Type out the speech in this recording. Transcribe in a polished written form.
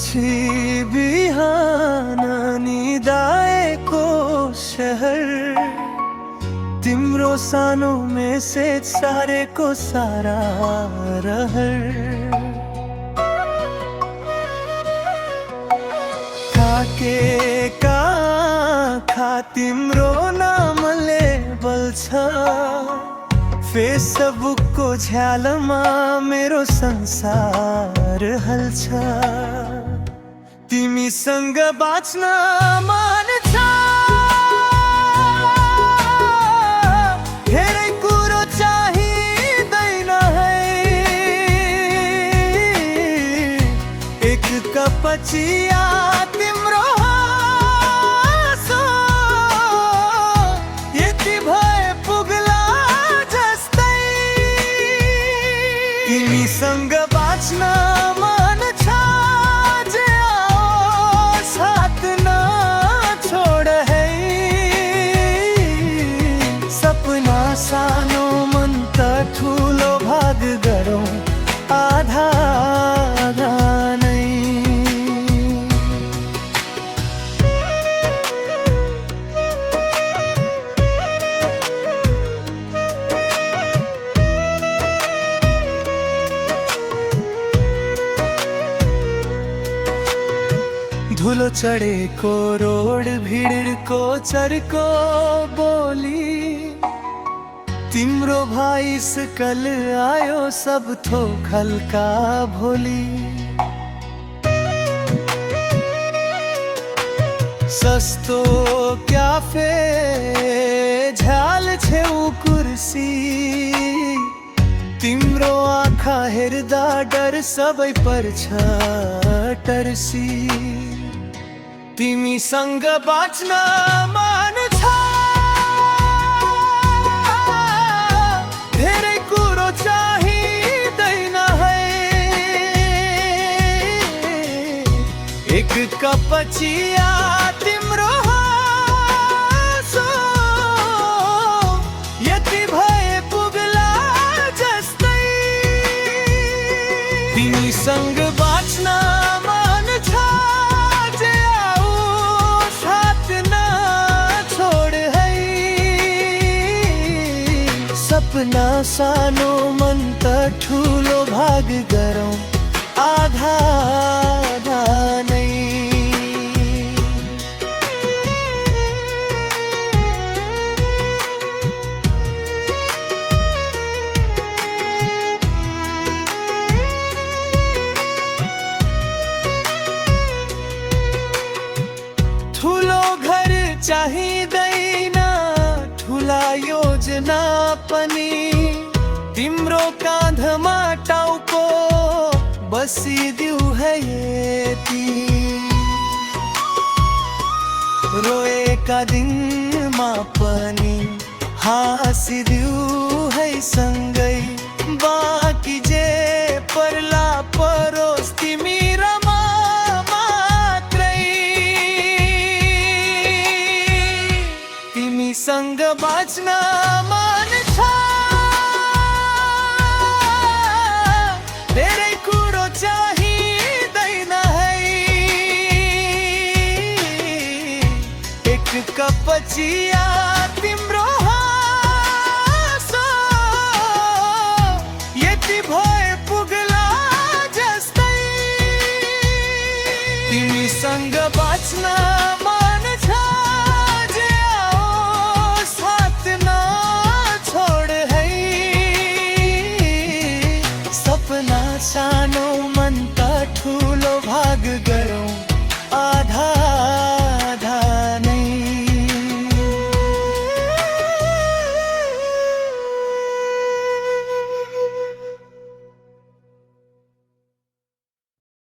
पछि बिहान निद आएको शहर, तिम्रो सानो मेसेज सारेको सारा रहर। काकेका आँखा तिम्रो नामले बल्छ, फेसबुकको झ्यालमा मेरो संसार हल्छ। तिमीसँग बाँच्न मन छ, धेरै कुरो चाहिँदैन है, एक कप चिया तिम्रो हाँसो, यति भए पुग्ला जस्तै। तिमीसँग बाँच्न मन छ, जे आओस् साथ नछोड है। सपना सानो मन त ठुलो भाग गरौँ आधा आधा नै। धुलो चढेको रोड, भिडको चर्को बोली, तिम्रो भाइस्कल आयो सब थोक हल्का भोली। सस्तो क्याफे झ्याल छेउ कुर्सी, तिम्रो आँखा हेर्दा डर सबै पर्छ टर्सी। तिमीसँग बाँच्न मन छ, धेरै कुरो चाहिँदैन है, एक कप चिया तिम्रो हाँसो, यति भए पुग्ला जस्तै। तिमीसँग बाँच्न मन छ, जे आओस् साथ नछोड है। सपना सानो मन त ठुलो भाग गरौँ आधा आधा नै। ठुलो घर चाहिँदैन, ठुला योजना पनि, तिम्रो काँधमा टाउको बसिदिउ है यति। रोएका दिनमा पनि हाँसिदिउ है सँगै, बाँकी जे पर्ला परोस् तिमी र म मात्रै। तिमीसँग बाँच्न मन छ, धेरै कुरो चाहिँदैन है, एक कप चिया तिम्रो हाँसो, यति भए पुग्ला जस्तै। तिमीसँग बाँच्न